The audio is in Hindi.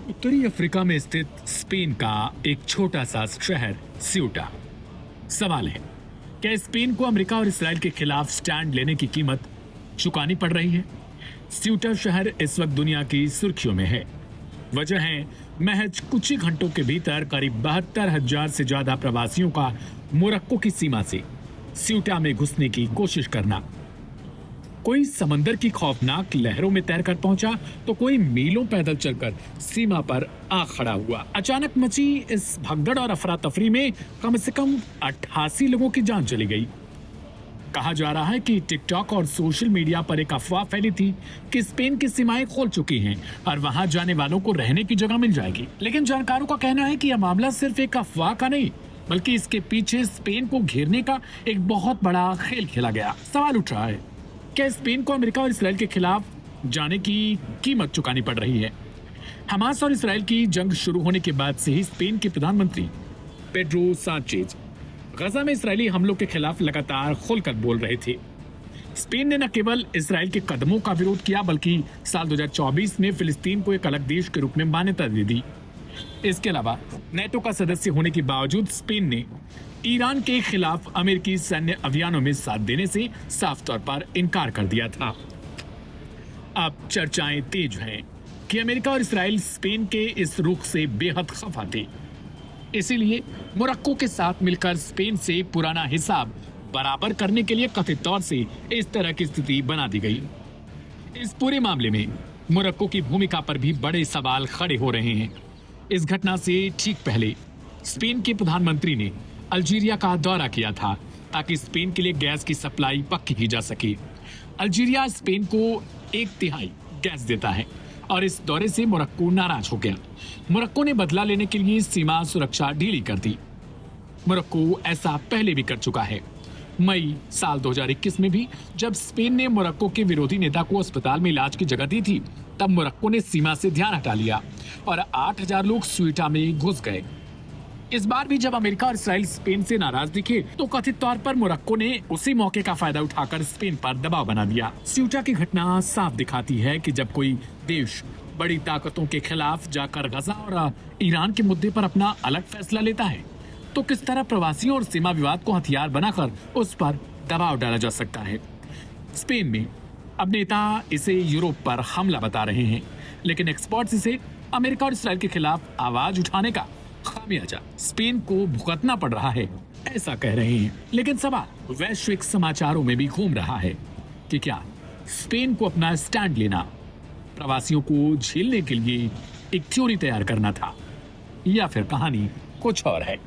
उत्तरी अफ्रीका में स्थित स्पेन का एक छोटा सा शहर स्यूटा। सवाल है, क्या स्पेन को अमेरिका और इसराइल के खिलाफ स्टैंड लेने की कीमत चुकानी पड़ रही है? स्यूटा शहर इस वक्त दुनिया की सुर्खियों में है। वजह है महज कुछ ही घंटों के भीतर करीब 72,000 से ज्यादा प्रवासियों का मोरक्को की सीमा से स्यूटा में घुसने की कोशिश करना। कोई समंदर की खौफनाक लहरों में तैरकर पहुंचा तो कोई मीलों पैदल चलकर सीमा पर आ खड़ा हुआ। अचानक मची इस भगदड़ और अफरा तफरी में कम से कम 88 लोगों की जान चली गई। कहा जा रहा है कि टिकटॉक और सोशल मीडिया पर एक अफवाह फैली थी कि स्पेन की सीमाएं खोल चुकी हैं और वहां जाने वालों को रहने की जगह मिल जाएगी। लेकिन जानकारों का कहना है कि यह मामला सिर्फ एक अफवाह का नहीं, बल्कि इसके पीछे स्पेन को घेरने का एक बहुत बड़ा खेल खेला गया। सवाल उठ रहा है, क्या स्पेन को अमेरिका और इसराइल के खिलाफ जाने की कीमत चुकानी पड़ रही है? हमास और इसराइल की जंग शुरू होने के बाद से ही स्पेन के प्रधानमंत्री पेड्रो सांचेज गजा में इसराइली हमलों के खिलाफ लगातार खुलकर बोल रहे थे। स्पेन ने न केवल इसराइल के कदमों का विरोध किया, बल्कि साल 2024 में फिलिस्तीन को एक अलग देश के रूप में मान्यता दे दी। इसके अलावा नेटो का सदस्य होने के बावजूद स्पेन ने ईरान के खिलाफ अमेरिकी सैन्य अभियानों में साथ देने से साफ तौर पर इनकार कर दिया था। अब चर्चाएं तेज हैं कि अमेरिका और इसराइल स्पेन के इस रुख से बेहद खफा थे। इसीलिए मोरक्को के साथ मिलकर स्पेन से पुराना हिसाब बराबर करने के लिए कथित तौर से इस तरह की स्थिति बना दी गई। इस पूरे मामले में मोरक्को की भूमिका पर भी बड़े सवाल खड़े हो रहे हैं। इस घटना से ठीक पहले स्पेन के प्रधानमंत्री ने अल्जीरिया का दौरा किया था ताकि स्पेन के लिए गैस की सप्लाई पक्की की जा सके। अल्जीरिया स्पेन को 1/3 गैस देता है और इस दौरे से मोरक्को नाराज हो गया। मोरक्को ने बदला लेने के लिए सीमा सुरक्षा ढीली कर दी। मोरक्को ऐसा पहले भी कर चुका है। मई साल 2021 में भी जब स्पेन ने मोरक्को के विरोधी नेता को अस्पताल में इलाज की जगह दी थी, तब मोरक्को ने सीमा से ध्यान हटा लिया और 8,000 लोग स्यूटा में घुस गए। इस बार भी जब अमेरिका और इसराइल स्पेन से नाराज दिखे तो कथित तौर पर मोरक्को ने उसी मौके का फायदा उठाकर स्पेन पर दबाव बना दिया। स्यूटा की घटना साफ दिखाती है कि जब कोई देश बड़ी ताकतों के खिलाफ जाकर गजा और ईरान के मुद्दे पर अपना अलग फैसला लेता है, तो किस तरह प्रवासियों और सीमा विवाद को हथियार बनाकर उस पर दबाव डाला जा सकता है। स्पेन में अब नेता इसे यूरोप पर हमला बता रहे हैं, लेकिन एक्सपर्ट्स इसे अमेरिका और इसराइल के खिलाफ आवाज उठाने का खामियाजा स्पेन को भुगतना पड़ रहा है, ऐसा कह रहे हैं। लेकिन सवाल वैश्विक समाचारों में भी घूम रहा है कि क्या स्पेन को अपना स्टैंड लेना प्रवासियों को झेलने के लिए एक थ्योरी तैयार करना था, या फिर कहानी कुछ और है।